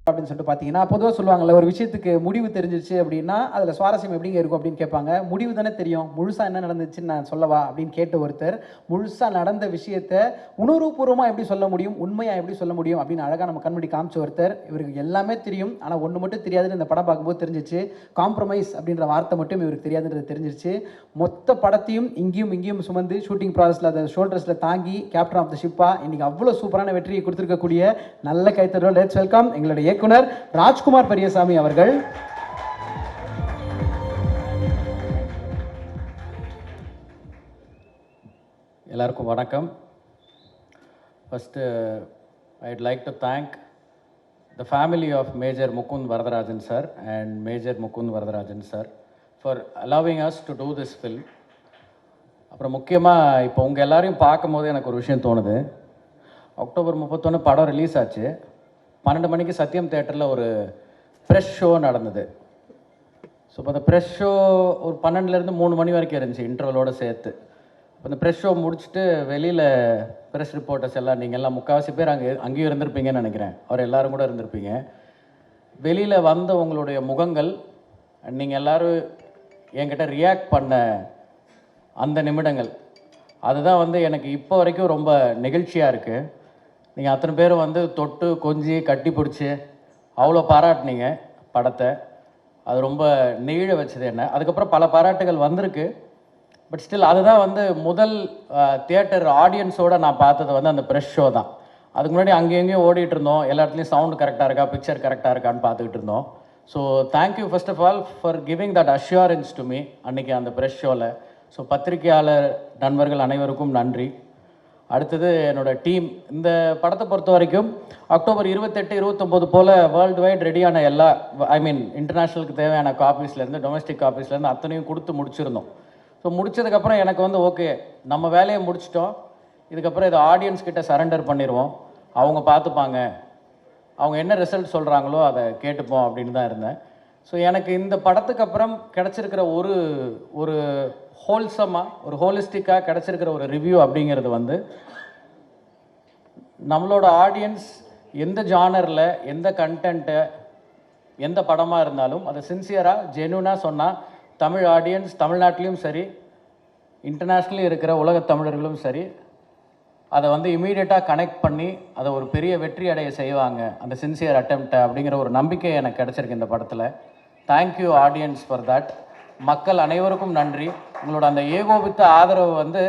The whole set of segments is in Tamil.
அப்படின்னு சொல்லிட்டு பார்த்தீங்கன்னா பொதுவாக சொல்லுவாங்கல்ல, ஒரு விஷயத்துக்கு முடிவு தெரிஞ்சிருச்சு அப்படின்னா அதில் சுவாரஸ்யம் எப்படிங்க இருக்கும் அப்படின்னு கேட்பாங்க. முடிவு தானே தெரியும், முழுசாக என்ன நடந்துச்சுன்னு நான் சொல்லவா அப்படின்னு கேட்ட ஒருத்தர் முழுசாக நடந்த விஷயத்தை உணர்வுபூர்வமாக எப்படி சொல்ல முடியும், உண்மையாக எப்படி சொல்ல முடியும் அப்படின்னு அழகாக நம்ம கண்முடி காமிச்ச ஒருத்தர். இவருக்கு எல்லாமே தெரியும், ஆனால் ஒன்று மட்டும் தெரியாதுன்னு இந்த படம் பார்க்கும்போது தெரிஞ்சிச்சு. காம்ப்ரமைஸ் அப்படின்ற வார்த்தை மட்டும் இவருக்கு தெரியாதுன்றது தெரிஞ்சிருச்சு. மொத்த படத்தையும் இங்கேயும் சுமந்து ஷூட்டிங் ப்ராசஸில் அதை ஷோல்டர்ஸில் தாங்கி கேப்டன் ஆஃப் த ஷிப்பாக இன்னைக்கு அவ்வளோ சூப்பரான வெற்றியை கொடுத்துருக்கக்கூடிய நல்ல கைத்தறோம். லெட்ஸ் வெல்கம் எங்களுடைய இயக்குனர் ராஜ்குமார் பெரியசாமி அவர்கள். எல்லாருக்கும் வணக்கம். First I'd like to thank the family of Major Mukund Varadarajan sir and Major Mukund Varadarajan sir for allowing us to do this film. அப்புறம் முக்கியமாக இப்போ உங்கள் எல்லாரையும் பார்க்கும்போது எனக்கு ஒரு விஷயம் தோணுது. அக்டோபர் 31 படம் ரிலீஸ் ஆச்சு. 12 மணிக்கு சத்யம் தேட்டரில் ஒரு ப்ரெஸ் ஷோ நடந்தது. ஸோ இப்போ அந்த ப்ரெஸ் ஷோ ஒரு 12லேருந்து 3 மணி வரைக்கும் இருந்துச்சு இன்டர்வலோடு சேர்த்து. இப்போ இந்த ப்ரெஸ் ஷோ முடிச்சுட்டு வெளியில் ப்ரெஸ் ரிப்போர்ட்டர்ஸ் எல்லாம் நீங்கள் எல்லாம் முக்கால்வாசி பேர் அங்கேயும் இருந்திருப்பீங்கன்னு நினைக்கிறேன். அவர் எல்லோரும் கூட இருந்திருப்பீங்க. வெளியில் வந்த உங்களுடைய முகங்கள், நீங்கள் எல்லோரும் என்கிட்ட ரியாக்ட் பண்ண அந்த நிமிடங்கள், அதுதான் வந்து எனக்கு இப்போ வரைக்கும் ரொம்ப நெகிழ்ச்சியாக இருக்குது. நீங்கள் அத்தனை பேரும் தொட்டு கொஞ்சி கட்டி பிடிச்சி அவ்வளோ பாராட்டினீங்க படத்தை. அது ரொம்ப நெகிழ வச்சது என்ன. அதுக்கப்புறம் பல பாராட்டுகள் வந்திருக்கு. பட் ஸ்டில் அதுதான் முதல் தியேட்டர் ஆடியன்ஸோடு நான் பார்த்தது அந்த ப்ரெஸ் ஷோ தான். அதுக்கு முன்னாடி அங்கேயும் ஓடிட்டு இருந்தோம். எல்லா இடத்துலையும் சவுண்டு கரெக்டாக இருக்கா, பிக்சர் கரெக்டாக இருக்கான்னு பார்த்துக்கிட்டு இருந்தோம். So thank you first of all for giving that assurance to me அன்றைக்கி அந்த ப்ரெஸ் ஷோவில். ஸோ பத்திரிகையாளர் நண்பர்கள் அனைவருக்கும் நன்றி. அடுத்தது என்னோடய டீம். இந்த படத்தை பொறுத்த வரைக்கும் அக்டோபர் 28, 29 போல் வேர்ல்டு வைட் ரெடியான எல்லா இன்டர்நேஷ்னலுக்கு தேவையான காப்பீஸ்லேருந்து டொமஸ்டிக் காப்பீஸ்லேருந்து அத்தனையும் கொடுத்து முடிச்சிருந்தோம். ஸோ முடித்ததுக்கப்புறம் எனக்கு ஓகே, நம்ம வேலையை முடிச்சிட்டோம், இதுக்கப்புறம் இதை ஆடியன்ஸ் கிட்ட சரண்டர் பண்ணிடுவோம், அவங்க பார்த்துப்பாங்க, அவங்க என்ன ரிசல்ட் சொல்கிறாங்களோ அதை கேட்டுப்போம் அப்படின்னு தான் இருந்தேன். ஸோ எனக்கு இந்த படத்துக்கு அப்புறம் கிடச்சிருக்கிற ஒரு ஹோல்சமாக, ஒரு ஹோலிஸ்டிக்காக கிடச்சிருக்கிற ஒரு ரிவ்யூ அப்படிங்கிறது நம்மளோட ஆடியன்ஸ் எந்த ஜானரில் எந்த கண்டென்ட்டை எந்த படமாக இருந்தாலும் அதை சின்சியராக ஜென்யூனாக சொன்னால் தமிழ் ஆடியன்ஸ் தமிழ்நாட்டிலையும் சரி இன்டர்நேஷ்னலி இருக்கிற உலகத் தமிழர்களும் சரி அதை இமீடியட்டாக கனெக்ட் பண்ணி அதை ஒரு பெரிய வெற்றி அடைய செய்வாங்க, அந்த சின்சியர் அட்டெம்ப்டை அப்படிங்கிற ஒரு நம்பிக்கை எனக்கு கிடச்சிருக்கு இந்த படத்தில். Thank you audience for that. மக்கள் அனைவருக்கும் நன்றி. உங்களோட அந்த ஏகோபித்த ஆதரவு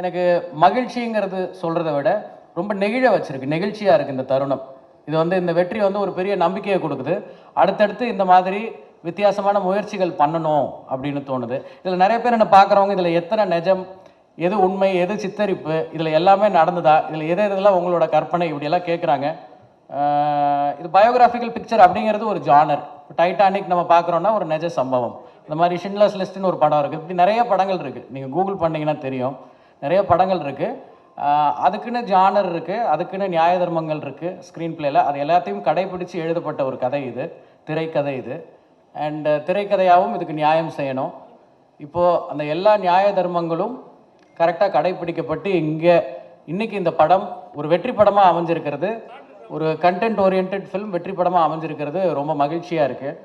எனக்கு மகிழ்ச்சிங்கிறது சொல்கிறத விட ரொம்ப நெகிழ வச்சிருக்கு, நெகிழ்ச்சியாக இருக்குது இந்த தருணம். இது இந்த வெற்றி ஒரு பெரிய நம்பிக்கையை கொடுக்குது. அடுத்தடுத்து இந்த மாதிரி வித்தியாசமான முயற்சிகள் பண்ணணும் அப்படின்னு தோணுது. இதில் நிறைய பேர் என்ன பார்க்குறவங்க, இதில் எத்தனை நிஜம், எது உண்மை, எது சித்தரிப்பு, இதில் எல்லாமே நடந்ததா, இதில் எதெல்லாம் உங்களோட கற்பனை, இப்படியெல்லாம் கேட்குறாங்க. இது பயோகிராஃபிக்கல் பிக்சர் அப்படிங்கிறது ஒரு ஜானர். டைட்டானிக் நம்ம பார்க்குறோன்னா ஒரு நிஜ சம்பவம். இந்த மாதிரி ஷின்லர்ஸ் லிஸ்ட்னு ஒரு படம் இருக்குது. இப்படி நிறைய படங்கள் இருக்குது, நீங்கள் கூகுள் பண்ணிங்கன்னா தெரியும், நிறைய படங்கள் இருக்குது. அதுக்குன்னு ஜானர் இருக்குது, அதுக்குன்னு நியாய தர்மங்கள் இருக்குது ஸ்க்ரீன் பிளேயில். அது எல்லாத்தையும் கடைபிடிச்சு எழுதப்பட்ட ஒரு கதை இது, திரைக்கதை இது. அண்ட் திரைக்கதையாகவும் இதுக்கு நியாயம் செய்யணும். இப்போது அந்த எல்லா நியாய தர்மங்களும் கரெக்டாக கடைபிடிக்கப்பட்டு இன்றைக்கி இந்த படம் ஒரு வெற்றி படமாக அமைஞ்சிருக்கிறது, ஒரு கண்டென்ட் ஓரியன்ட் ஃபிலிம் வெற்றி படமாக அமைஞ்சிருக்கிறது ரொம்ப மகிழ்ச்சியாக இருக்குது.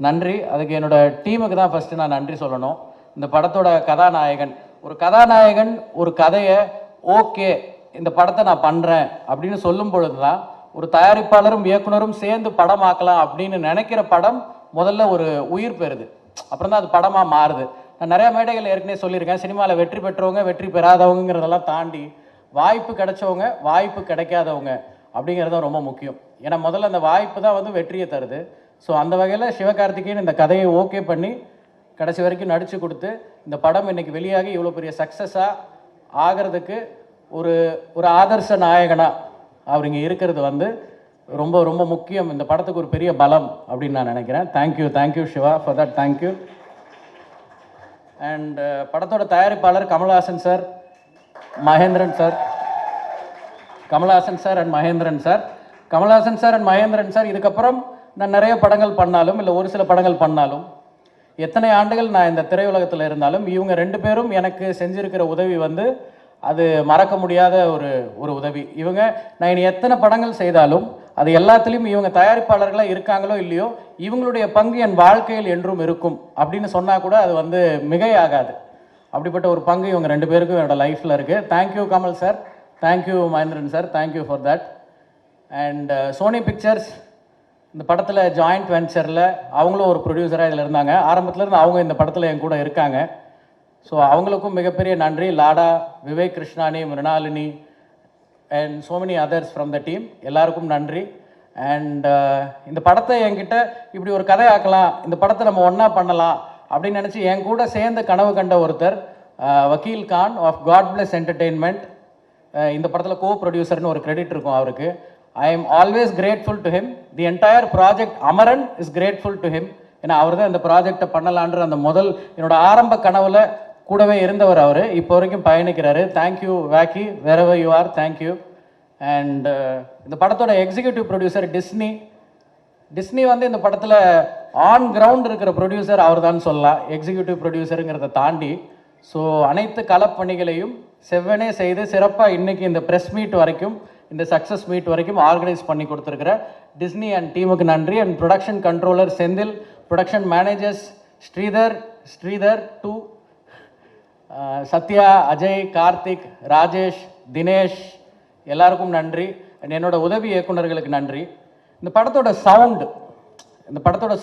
நன்றி. அதுக்கு என்னோடய டீமுக்கு தான் ஃபஸ்ட்டு நான் நன்றி சொல்லணும். இந்த படத்தோட கதாநாயகன், ஒரு கதாநாயகன் ஒரு கதையை ஓகே இந்த படத்தை நான் பண்ணுறேன் அப்படின்னு சொல்லும் பொழுது தான் ஒரு தயாரிப்பாளரும் இயக்குனரும் சேர்ந்து படமாக்கலாம் அப்படின்னு நினைக்கிற படம் முதல்ல ஒரு உயிர் பெறுது. அப்புறம் தான் அது படமாக மாறுது. நான் நிறையா மேடைகள் ஏற்கனவே சொல்லியிருக்கேன், சினிமாவில் வெற்றி பெற்றவங்க வெற்றி பெறாதவங்கிறதெல்லாம் தாண்டி வாய்ப்பு கிடைச்சவங்க வாய்ப்பு கிடைக்காதவங்க அப்படிங்கிறது ரொம்ப முக்கியம். ஏன்னா முதல்ல அந்த வாய்ப்பு தான் வெற்றியை தருது. ஸோ அந்த வகையில் சிவகார்த்திகேயன் இந்த கதையை ஓகே பண்ணி கடைசி வரைக்கும் நடித்து கொடுத்து இந்த படம் இன்றைக்கி வெளியாகி இவ்வளோ பெரிய சக்ஸஸாக ஆகிறதுக்கு ஒரு ஆதர்ச நாயகனாக அவர் இங்கே இருக்கிறது ரொம்ப ரொம்ப முக்கியம். இந்த படத்துக்கு ஒரு பெரிய பலம் அப்படின்னு நான் நினைக்கிறேன். Thank you Siva for that. Thank you. And படத்தோட தயாரிப்பாளர் Kamal Haasan sir, Mahendran sir, Kamal Haasan sir and Mahendran sir. Kamal Haasan sir and Mahendran sir இதுக்கப்புறம் நான் நிறைய படங்கள் பண்ணாலும் இல்லை ஒரு சில படங்கள் பண்ணாலும் எத்தனை ஆண்டுகள் நான் இந்த திரையுலகத்தில் இருந்தாலும் இவங்க 2 பேரும் எனக்கு செஞ்சிருக்கிற உதவி அது மறக்க முடியாத ஒரு உதவி. நான் இனி எத்தனை படங்கள் செய்தாலும் அது எல்லாத்துலேயும் இவங்க தயாரிப்பாளர்களாக இருக்காங்களோ இல்லையோ இவங்களுடைய பங்கு என் வாழ்க்கையில் என்றும் இருக்கும் அப்படின்னு சொன்னால் கூட அது வந்து மிகையாகாது. அப்படிப்பட்ட ஒரு பங்கு இவங்க 2 பேருக்கும் என்னோட லைஃப்பில் இருக்குது. Thank you Kamal sir, thank you Mahendran sir, thank you for that. And Sony Pictures இந்த படத்தில் ஜாயிண்ட் வெஞ்சரில் அவங்களும் ஒரு ப்ரொடியூசராக இதில் இருந்தாங்க. ஆரம்பத்துலேருந்து அவங்க இந்த படத்தில் என் கூட இருக்காங்க. ஸோ அவங்களுக்கும் மிகப்பெரிய நன்றி. Lada, Vivek Krishnani, Mrinalini and so many others from the team, எல்லாருக்கும் நன்றி. அண்ட் இந்த படத்தை என்கிட்ட இப்படி ஒரு கதை ஆக்கலாம், இந்த படத்தை நம்ம ஒன்றா பண்ணலாம் அப்படின்னு நினச்சி என் கூட சேர்ந்து கனவு கண்ட ஒருத்தர் Vakeel Khan of God Bless entertainment. இந்த படத்தில் கோ ப்ரொடியூசர்னு ஒரு கிரெடிட் இருக்கும் அவருக்கு. I am always grateful to him. The entire project Amaran is grateful to him. ஏன்னா அவர் தான் இந்த ப்ராஜெக்டை பண்ணலான்ற அந்த முதல் என்னோட ஆரம்ப கனவுல கூடவே இருந்தவர் அவர். இப்போ வரைக்கும் பயணிக்கிறாரு. தேங்க்யூ வேக்கி, வேறவர் யூ ஆர், தேங்க்யூ. அண்ட் இந்த படத்தோட எக்ஸிக்யூட்டிவ் ப்ரொடியூசர் டிஸ்னி. டிஸ்னி வந்து இந்த படத்தில் ஆன் கிரவுண்ட் இருக்கிற ப்ரொடியூசர் அவர் தான் சொல்லலாம், எக்ஸிக்யூட்டிவ் ப்ரொடியூசருங்கிறத தாண்டி. ஸோ அனைத்து களப்பணிகளையும் செவ்வனே செய்து சிறப்பாக இன்னைக்கு இந்த ப்ரெஸ் மீட் வரைக்கும், இந்த சக்ஸஸ் மீட் வரைக்கும் ஆர்கனைஸ் பண்ணி கொடுத்துருக்கிற டிஸ்னி அண்ட் டீமுக்கு நன்றி. And production controller Senthil, production managers Sridhar too, Sathya, Ajay, Karthik, Rajesh, Dinesh, எல்லாருக்கும் நன்றி. அண்ட் என்னோட உதவி இயக்குநர்களுக்கு நன்றி. இந்த படத்தோட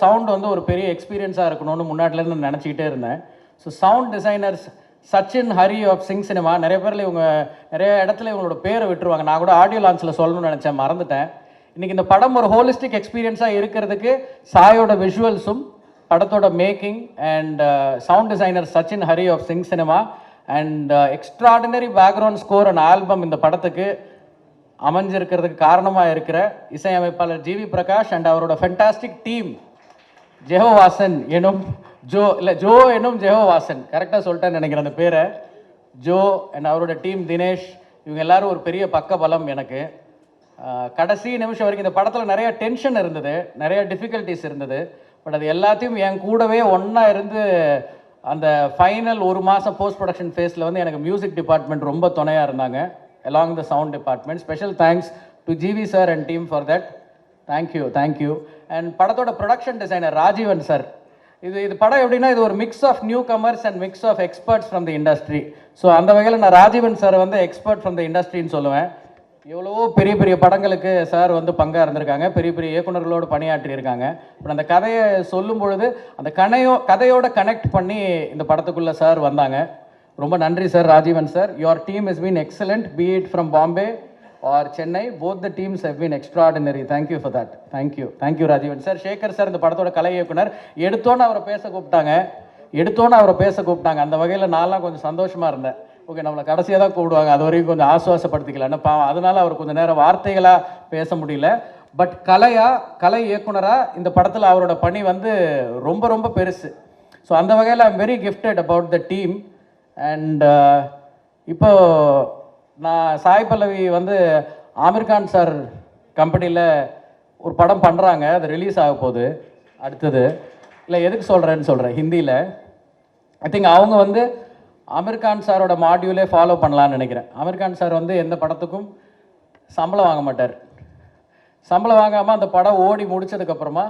சவுண்ட் வந்து ஒரு பெரிய எக்ஸ்பீரியன்ஸாக இருக்கணும்னு முன்னாடிலேருந்து நினச்சிக்கிட்டே இருந்தேன். So sound designers Sachin Hari of Sync Cinema, நிறைய பேரில் இவங்க நிறைய இடத்துல இவங்களோட பேரை விட்டுருவாங்க. நான் கூட ஆடியோ லான்ச்சில் சொல்லணும்னு நினச்சேன், மறந்துட்டேன். இன்றைக்கி இந்த படம் ஒரு ஹோலிஸ்டிக் எக்ஸ்பீரியன்ஸாக இருக்கிறதுக்கு சாயோட விஷுவல்ஸும், படத்தோட making and sound designer Sachin Hari of Sync Cinema and extraordinary background score and album இந்த படத்துக்கு அமைஞ்சிருக்கிறதுக்கு காரணமாக இருக்கிற இசையமைப்பாளர் ஜிவி பிரகாஷ் அண்ட் அவரோட ஃபென்டாஸ்டிக் டீம், ஜெஹோவாசன் எனும் ஜோ எனும் ஜெஹோவாசன், கரெக்டாக சொல்லிட்டேன்னு நினைக்கிறேன் அந்த பேரை. ஜோ அண்ட் அவரோட டீம் தினேஷ், இவங்க எல்லாரும் ஒரு பெரிய பக்க பலம் எனக்கு. கடைசி நிமிஷம் வரைக்கும் இந்த படத்தில் நிறைய டென்ஷன் இருந்தது, நிறைய டிஃபிகல்ட்டிஸ் இருந்தது. பட் அது எல்லாத்தையும் என் கூடவே ஒன்றா இருந்து அந்த ஃபைனல் 1 மாதம் போஸ்ட் ப்ரொடக்ஷன் ஃபேஸில் வந்து எனக்கு மியூசிக் டிபார்ட்மெண்ட் ரொம்ப துணையாக இருந்தாங்க, along the sound department. Special thanks to GV sir and team for that. Thank you. And படத்தோட ப்ரொடக்ஷன் டிசைனர் ராஜீவன் சார். இது படம் எப்படின்னா இது ஒரு mix of newcomers and mix of experts from the industry. So அந்த வகையில் நான் ராஜீவன் சார் வந்து எக்ஸ்பர்ட் ஃப்ரம் தி இண்டஸ்ட்ரின்னு சொல்லுவேன். எவ்வளவோ பெரிய பெரிய படங்களுக்கு சார் வந்து பங்காக இருந்திருக்காங்க, பெரிய பெரிய இயக்குநர்களோடு பணியாற்றி இருக்காங்க. பட் அந்த கதையை சொல்லும் பொழுது அந்த கதையோட கனெக்ட் பண்ணி இந்த படத்துக்குள்ளே சார் வந்தாங்க. ரொம்ப நன்றி sir, Rajeevan sir. Your team has been excellent, be it from Bombay or Chennai, both the teams have been extraordinary. Thank you for that. Thank you Rajeevan sir. Sekar sir இந்த படத்தோட கலை இயக்குனர். எடுத்தோன்னு அவரை பேச கூப்பிட்டாங்க. அந்த வகையில் நான்லாம் கொஞ்சம் சந்தோஷமாக இருந்தேன். ஓகே, நம்மளை கடைசியாக தான் கூப்பிடுவாங்க, அது வரைக்கும் கொஞ்சம் ஆசுவாசப்படுத்திக்கலான்னு பாவம். அதனால அவர் கொஞ்சம் நேரம் வார்த்தைகளாக பேச முடியல. பட் கலை இயக்குனராக இந்த படத்தில் அவரோட பணி வந்து ரொம்ப ரொம்ப பெருசு. ஸோ அந்த வகையில் I'm very gifted about the team. And இப்போ நான் சாய் பல்லவி வந்து ஆமிர் கான் சார் கம்பெனியில் ஒரு படம் பண்ணுறாங்க, அது ரிலீஸ் ஆக போகுது அடுத்தது. இல்லை எதுக்கு சொல்கிறேன் ஹிந்தியில். ஐ திங்க் அவங்க வந்து ஆமிர் கான் சாரோட மாடியூலே ஃபாலோ பண்ணலான்னு நினைக்கிறேன். ஆமிர் கான் சார் வந்து எந்த படத்துக்கும் சம்பளம் வாங்க மாட்டார். சம்பளம் வாங்காமல் அந்த படம் ஓடி முடிச்சதுக்கப்புறமா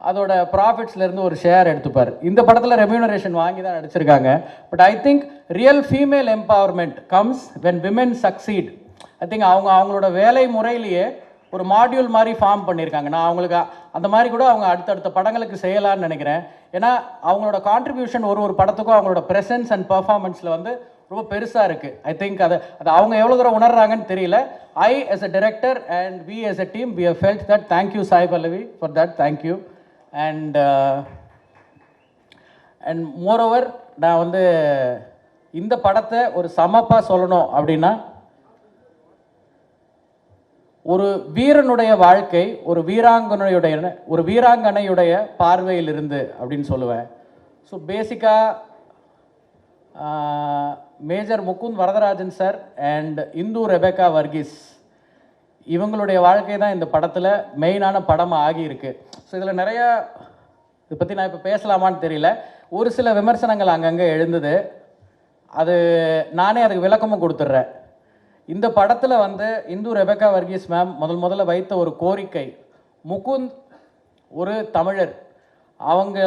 அதோட ப்ராஃபிட்ஸ்லேருந்து ஒரு ஷேர் எடுத்துப்பார். இந்த படத்தில் ரெம்யூனரேஷன் வாங்கி தான் நடிச்சிருக்காங்க. But I think real female empowerment comes when women succeed. I think அவங்களோட வேலை முறையிலேயே ஒரு மாடியூல் மாதிரி ஃபார்ம் பண்ணியிருக்காங்க. நான் அவங்களுக்கு அந்த மாதிரி கூட அவங்க அடுத்தடுத்த படங்களுக்கு செய்யலான்னு நினைக்கிறேன். ஏன்னா அவங்களோட கான்ட்ரிபியூஷன் ஒரு படத்துக்கும் அவங்களோட ப்ரெசன்ஸ் அண்ட் பர்ஃபார்மன்ஸில் வந்து ரொம்ப பெருசாக இருக்குது. ஐ திங்க் அது அவங்க எவ்வளோ தூரம் உணர்றாங்கன்னு தெரியல. ஐ as a director and we as a team, we have felt that. Thank you Sai Pallavi for that. Thank you. And moreover நான் வந்து இந்த படத்தை ஒரு சமப்பாக சொல்லணும் அப்படின்னா, ஒரு வீரனுடைய வாழ்க்கை ஒரு வீராங்கனையுடைய பார்வையில் இருந்து அப்படின்னு சொல்லுவேன். ஸோ பேசிக்காக Major Mukund Varadarajan sir and Indhu Rebecca Varghese இவங்களுடைய வாழ்க்கை தான் இந்த படத்தில் மெயினான படமாக ஆகியிருக்கு. ஸோ இதில் நிறையா இதை பற்றி நான் இப்போ பேசலாமான்னு தெரியல. ஒரு சில விமர்சனங்கள் அங்கங்கே எழுந்தது. அது நானே அதுக்கு விளக்கமும் கொடுத்துட்றேன். இந்த படத்தில் வந்து இந்து ரெபேக்கா வர்கீஸ் மேம் முதல்ல வைத்த ஒரு கோரிக்கை, முகுந்த் ஒரு தமிழர், அவங்க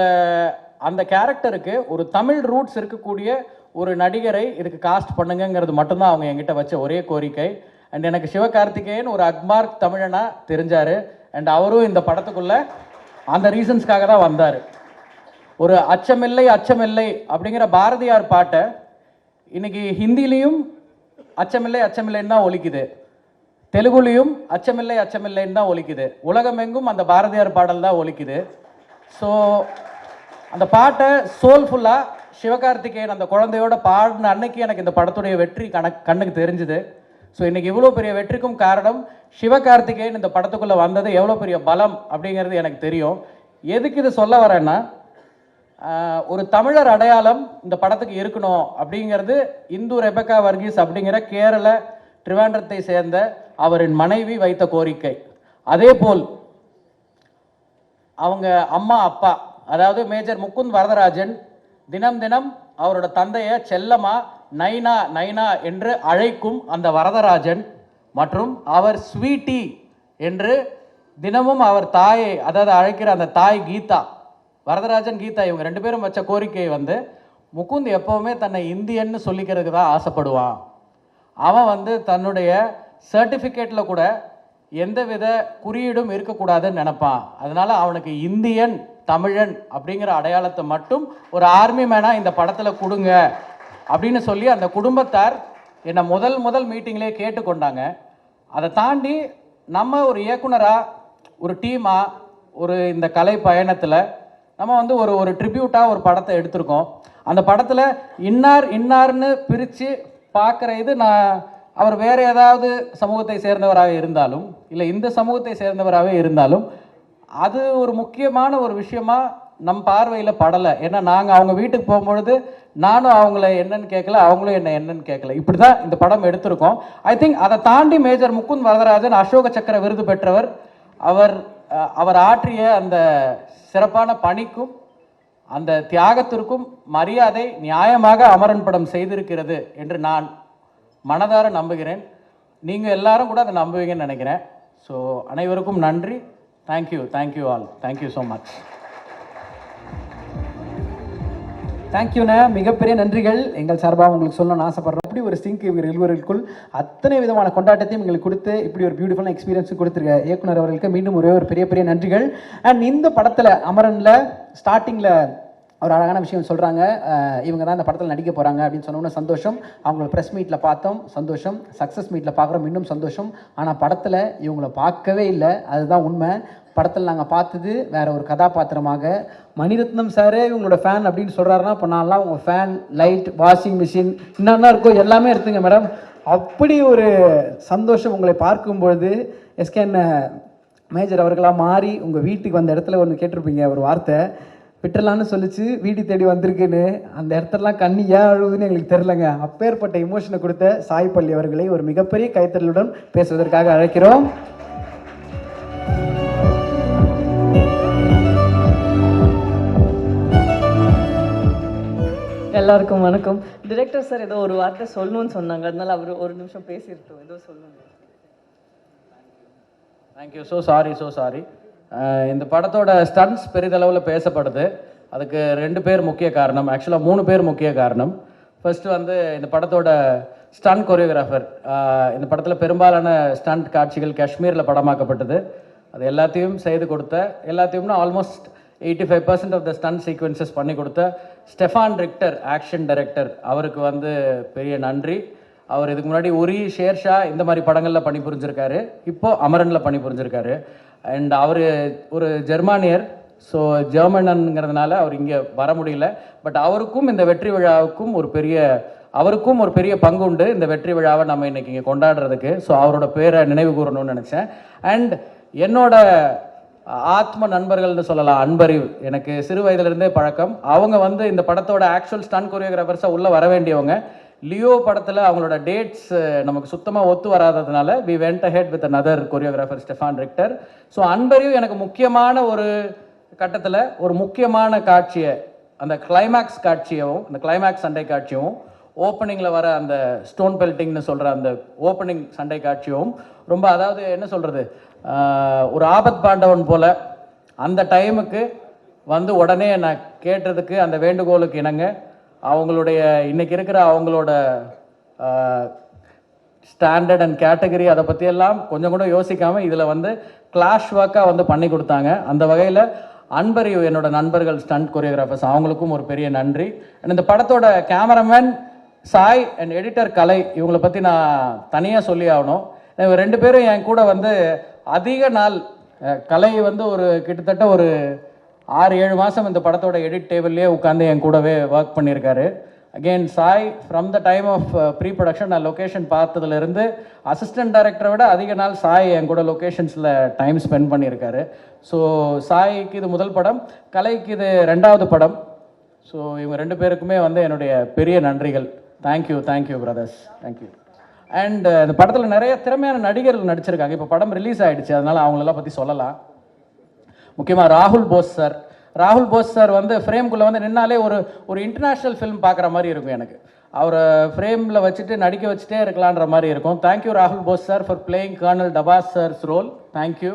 அந்த கேரக்டருக்கு ஒரு தமிழ் ரூட்ஸ் இருக்கக்கூடிய ஒரு நடிகரை இதுக்கு காஸ்ட் பண்ணுங்கிறது மட்டும்தான் அவங்க என்கிட்ட வச்ச ஒரே கோரிக்கை. அண்ட் எனக்கு சிவகார்த்திகேயன் ஒரு அக்மார்க் தமிழனா தெரிஞ்சார். அண்ட் அவரும் இந்த படத்துக்குள்ள அந்த ரீசன்ஸ்க்காக தான் வந்தார். ஒரு அச்சமில்லை அச்சமில்லை அப்படிங்கிற பாரதியார் பாட்டை இன்னைக்கு ஹிந்திலையும் அச்சமில்லை அச்சமில்லைன்னு தான் ஒலிக்குது, தெலுங்குலையும் அச்சமில்லை அச்சமில்லைன்னு தான் ஒலிக்குது, உலகமெங்கும் அந்த பாரதியார் பாடல் தான் ஒலிக்குது. ஸோ அந்த பாட்டை சோல்ஃபுல்லாக சிவகார்த்திகேயன் அந்த குழந்தையோட பாடின அன்னைக்கு எனக்கு இந்த படத்துடைய வெற்றி கண்ணுக்கு தெரிஞ்சுது. ஸோ இன்னைக்கு இவ்வளோ பெரிய வெற்றிக்கும் காரணம் சிவகார்த்திகேயன் இந்த படத்துக்குள்ளே வந்தது எவ்வளோ பெரிய பலம் அப்படிங்கிறது எனக்கு தெரியும். எதுக்கு இது சொல்ல வரேன்னா, ஒரு தமிழர் அடையாளம் இந்த படத்துக்கு இருக்கணும் அப்படிங்கிறது இந்து ரெபேக்கா வர்கீஸ் அப்படிங்கிற கேரள ட்ரிவாண்ட்ரத்தை சேர்ந்த அவரின் மனைவி வைத்த கோரிக்கை. அதே போல் அவங்க அம்மா அப்பா, அதாவது மேஜர் முகுந்த் வரதராஜன் தினம் தினம் அவரோட தந்தையை செல்லமா நைனா நைனா என்று அழைக்கும் அந்த வரதராஜன் மற்றும் அவர் ஸ்வீட்டி என்று தினமும் அவர் தாயை, அதாவது அழைக்கிற அந்த தாய் கீதா, வரதராஜன் கீதா, இவங்க 2 பேரும் வச்ச கோரிக்கை வந்து முகுந்த் எப்பவுமே தன்னை இந்தியன்னு சொல்லிக்கிறதுக்கு தான் ஆசைப்படுவான். அவன் வந்து தன்னுடைய சர்டிஃபிகேட்டில் கூட எந்தவித குறியீடும் இருக்கக்கூடாதுன்னு நினைப்பான். அதனால அவனுக்கு இந்தியன் தமிழன் அப்படிங்கிற அடையாளத்தை மட்டும் ஒரு ஆர்மி மேனாக இந்த படத்தில் கொடுங்க அப்படின்னு சொல்லி அந்த குடும்பத்தார் என்னை முதல் மீட்டிங்லேயே கேட்டுக்கொண்டாங்க. அதை தாண்டி நம்ம ஒரு இயக்குனராக, ஒரு டீமாக, ஒரு இந்த கலை பயணத்தில் நம்ம வந்து ஒரு ட்ரிபியூட்டாக ஒரு படத்தை எடுத்திருக்கோம். அந்த படத்தில் இன்னார்னு பிரித்து பார்க்குற இது, நான் அவர் வேறு ஏதாவது சமூகத்தை சேர்ந்தவராக இருந்தாலும் இல்லை இந்த சமூகத்தை சேர்ந்தவராகவே இருந்தாலும் அது ஒரு முக்கியமான ஒரு விஷயமா நம் பார்வையில் படலை. ஏன்னா நாங்கள் அவங்க வீட்டுக்கு போகும்பொழுது நானும் அவங்கள என்னன்னு கேட்கல, அவங்களும் என்ன என்னன்னு கேட்கல. இப்படி தான் இந்த படம் எடுத்திருக்கோம். ஐ திங்க் அதை தாண்டி மேஜர் முகுந்த் வரதராஜன் அசோக சக்கர விருது பெற்றவர். அவர் ஆற்றிய அந்த சிறப்பான பணிக்கும் அந்த தியாகத்திற்கும் மரியாதை நியாயமாக அமரன் படம் செய்திருக்கிறது என்று நான் மனதார நம்புகிறேன். நீங்கள் எல்லாரும் கூட அதை நம்புவீங்கன்னு நினைக்கிறேன். ஸோ அனைவருக்கும் நன்றி. Thank you all. Thank you so much. தேங்க்யூண்ணே, மிகப்பெரிய நன்றிகள் எங்கள் சார்பாக உங்களுக்கு சொல்லணும்னு ஆசைப்படுறோம். இப்படி ஒரு சிங்க் இவங்க இருவருக்குள் அத்தனை விதமான கொண்டாட்டத்தையும் எங்களுக்கு கொடுத்து இப்படி ஒரு பியூட்டிஃபுல்லான எக்ஸ்பீரியன்ஸும் கொடுத்துருக்க இயக்குனர் அவர்களுக்கு மீண்டும் ஒரு பெரிய நன்றிகள். அண்ட் இந்த படத்தில் அமரனில் ஸ்டார்டிங்கில் ஒரு அழகான விஷயம் சொல்கிறாங்க, இவங்க தான் இந்த படத்தில் நடிக்க போகிறாங்க அப்படின்னு சொன்னோம்னா சந்தோஷம். அவங்கள ப்ரெஸ் மீட்டில் பார்த்தோம், சந்தோஷம். சக்ஸஸ் மீட்டில் பார்க்குறோம், இன்னும் சந்தோஷம். ஆனால் படத்தில் இவங்கள பார்க்கவே இல்லை, அதுதான் உண்மை. படத்தில் நாங்கள் பார்த்தது வேற ஒரு கதாபாத்திரமாக. மணிரத்னம் சாரே இவங்களோட ஃபேன் அப்படின்னு சொல்கிறாருன்னா, இப்போ நான்லாம் உங்கள் ஃபேன், லைட், வாஷிங் மிஷின் என்னென்ன இருக்கோ எல்லாமே எடுத்துங்க மேடம். அப்படி ஒரு சந்தோஷம் உங்களை பார்க்கும்பொழுது. எஸ்கேன் மேஜர் அவர்களாக மாறி உங்கள் வீட்டுக்கு வந்த இடத்துல ஒன்று கேட்டிருப்பீங்க, ஒரு வார்த்தை விட்டுறலான்னு சொல்லிச்சு, வீடு தேடி வந்திருக்குன்னு. அந்த இடத்துலலாம் கண்ணி ஏன் அழுகுதுன்னு எங்களுக்கு தெரிலங்க. அப்பேற்பட்ட இமோஷனை கொடுத்த சாய் பள்ளி அவர்களை ஒரு மிகப்பெரிய கைத்தறலுடன் பேசுவதற்காக அழைக்கிறோம். எல்லாருக்கும் வணக்கம். டிரெக்டர் சார் ஏதோ ஒரு வார்த்தை சொல்லணும்னு சொன்னாங்க, அதனால அவர் ஒரு நிமிஷம் பேசியிருக்கோம், ஏதோ சொல்லணும். தேங்க்யூ. So sorry. இந்த படத்தோட ஸ்டன்ட்ஸ் பெரிதளவில் பேசப்படுது. அதுக்கு 2 பேர் முக்கிய காரணம், ஆக்சுவலாக 3 பேர் முக்கிய காரணம். ஃபர்ஸ்ட் வந்து இந்த படத்தோட ஸ்டண்ட் கொரியோகிராஃபர். இந்த படத்தில் பெரும்பாலான ஸ்டண்ட் காட்சிகள் காஷ்மீரில் படமாக்கப்பட்டது. அது எல்லாத்தையும் செய்து கொடுத்த, எல்லாத்தையும்னா almost 85% of the stunt sequences பண்ணி கொடுத்த ஸ்டெஃபான் ரிக்டர், ஆக்ஷன் டைரக்டர், அவருக்கு வந்து பெரிய நன்றி. அவர் இதுக்கு முன்னாடி உரி, ஷேர்ஷா இந்த மாதிரி படங்களில் பணிபுரிஞ்சிருக்காரு, இப்போது அமரனில் பணிபுரிஞ்சிருக்காரு. அண்ட் அவர் ஒரு ஜெர்மானியர், ஸோ ஜெர்மனனுங்கிறதுனால அவர் இங்கே வர முடியல. பட் அவருக்கும் இந்த வெற்றி விழாவுக்கும் ஒரு பெரிய பங்கு உண்டு. இந்த வெற்றி விழாவை நம்ம இன்னைக்கு இங்கே கொண்டாடுறதுக்கு. ஸோ அவரோட பேரை நினைவு கூறணும்னு நினச்சேன். அண்ட் என்னோட ஆத்ம நண்பர்கள்னு சொல்லலாம், அன்பறிவு, எனக்கு சிறு வயதிலிருந்தே பழக்கம். அவங்க வந்து இந்த படத்தோட ஆக்சுவல் ஸ்டன் கொரியோகிராஃபர்ஸாக உள்ளே வர வேண்டியவங்க. லியோ படத்தில் அவங்களோட டேட்ஸ் நமக்கு சுத்தமாக ஒத்து வராததுனால we went ahead with another choreographer Stefan Richter. So Anbariv எனக்கு முக்கியமான ஒரு கட்டத்தில் ஒரு முக்கியமான காட்சியை, அந்த கிளைமேக்ஸ் காட்சியவும், அந்த கிளைமேக்ஸ் சண்டை காட்சியும் ஓப்பனிங்கில் வர அந்த ஸ்டோன் பெல்ட்டிங்னு சொல்கிற அந்த ஓப்பனிங் சண்டை காட்சியும் ரொம்ப, அதாவது என்ன சொல்கிறது, ஒரு ஆபத் பாண்டவன் போல் அந்த டைமுக்கு வந்து உடனே நான் கேட்டதுக்கு அந்த வேண்டுகோளுக்கு இணங்க அவங்களுடைய இன்னைக்கு இருக்கிற அவங்களோட ஸ்டாண்டர்ட் அண்ட் கேட்டகரி அதை பற்றியெல்லாம் கொஞ்சம் கூட யோசிக்காமல் இதில் வந்து கிளாஷ் ஒர்க்காக வந்து பண்ணி கொடுத்தாங்க. அந்த வகையில் அன்பறிவு என்னோட நண்பர்கள் ஸ்டண்ட் கொரியோகிராஃபர்ஸ் அவங்களுக்கும் ஒரு பெரிய நன்றி. அண்ட் இந்த படத்தோட கேமராமேன் சாய் அண்ட் எடிட்டர் கலை, இவங்களை பற்றி நான் தனியாக சொல்லி ஆகணும். இவங்க 2 பேரும் என் கூட வந்து அதிக நாள், கலை வந்து ஒரு கிட்டத்தட்ட ஒரு 6-7 மாதம் இந்த படத்தோட எடிட் டேபிள்லேயே உட்காந்து என் கூடவே ஒர்க் பண்ணியிருக்காரு. Again Sai, from the time of pre production நான் லொக்கேஷன் பார்த்ததுலேருந்து அசிஸ்டன்ட் டைரக்டரை விட அதிக நாள் சாய் என் கூட லொக்கேஷன்ஸில் டைம் ஸ்பெண்ட் பண்ணியிருக்காரு. ஸோ சாய்க்கு இது முதல் படம், கலைக்கு இது 2வது படம். ஸோ இவங்க 2 பேருக்குமே வந்து என்னுடைய பெரிய நன்றிகள். Thank you brothers, thank you. அண்ட் இந்த படத்தில் நிறைய திறமையான நடிகர்கள் நடிச்சிருக்காங்க. இப்போ படம் ரிலீஸ் ஆகிடுச்சு, அதனால் அவங்களெல்லாம் பற்றி சொல்லலாம். முக்கியமாக ராகுல் போஸ் சார் வந்து ஃப்ரேம்குள்ளே வந்து நின்னாலே ஒரு இன்டர்நேஷ்னல் ஃபிலிம் பார்க்குற மாதிரி இருக்கும் எனக்கு. அவரை ஃப்ரேமில் வச்சுட்டு நடிக்க வச்சுட்டே இருக்கலான்ற மாதிரி இருக்கும். தேங்க்யூ ராகுல் Bose sir for playing colonel Dabas sir's role, thank you.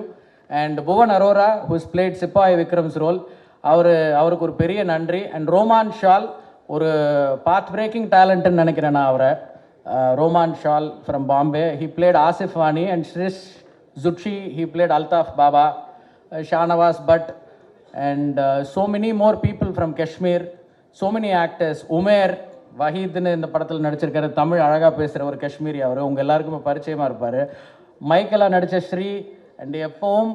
And Bhuvan Arora who's played sepoy Vikram's role, அவருக்கு ஒரு பெரிய நன்றி. அண்ட் ரோமான் ஷால், ஒரு பாத் பிரேக்கிங் டேலண்ட்னு நினைக்கிறேன் நான் அவரை. Roman Shal from Bombay, he played Asif Wani. And Srish Zutshi, he played Altaf Baba. Shahnawaz but and so many more people from Kashmir, so many actors. Umer வஹீத்னு இந்த படத்தில் நடிச்சிருக்காரு, தமிழ் அழகாக பேசுகிற ஒரு காஷ்மீரி. அவர் உங்கள் எல்லாருக்குமே பரிச்சயமாக இருப்பார். மைக்கேலாக நடித்த ஸ்ரீ, அண்ட் எப்பவும்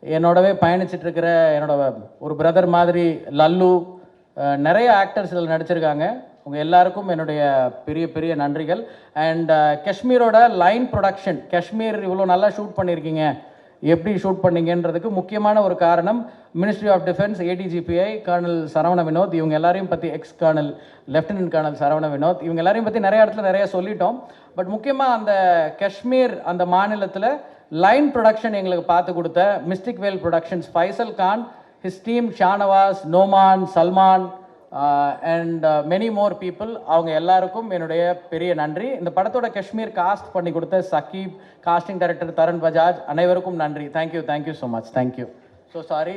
என்னோடவே பயணிச்சிட்ருக்கிற என்னோட ஒரு பிரதர் மாதிரி லல்லு, நிறைய ஆக்டர்ஸ் இதில் நடிச்சிருக்காங்க. உங்கள் எல்லாருக்கும் என்னுடைய பெரிய பெரிய நன்றிகள். அண்ட் காஷ்மீரோட லைன் ப்ரொடக்ஷன், காஷ்மீர் இவ்வளோ நல்லா ஷூட் பண்ணியிருக்கீங்க, எப்படி ஷூட் பண்ணீங்கன்றதுக்கு முக்கியமான ஒரு காரணம் ministry of defence, ADGPI, colonel Saravana Vinod. இவங்க எல்லாரையும் பற்றி, ex colonel lieutenant colonel Saravana Vinod, இவங்க எல்லாரையும் பற்றி நிறைய இடத்துல நிறைய சொல்லிட்டோம். பட் முக்கியமாக அந்த காஷ்மீர் அந்த மாநிலத்தில் லைன் ப்ரொடக்ஷன் எங்களுக்கு பார்த்து கொடுத்த mystic Vel productions, Faisal Khan, his team, Shanawaz, Noman, Salman and many more people, அவங்க எல்லாருக்கும் என்னுடைய பெரிய நன்றி. இந்த படத்தோட காஷ்மீர் காஸ்ட் பண்ணி கொடுத்த சகீப், காஸ்டிங் டைரக்டர் தருண் பஜாஜ், அனைவருக்கும் நன்றி. Thank you so much. Thank you. So sorry.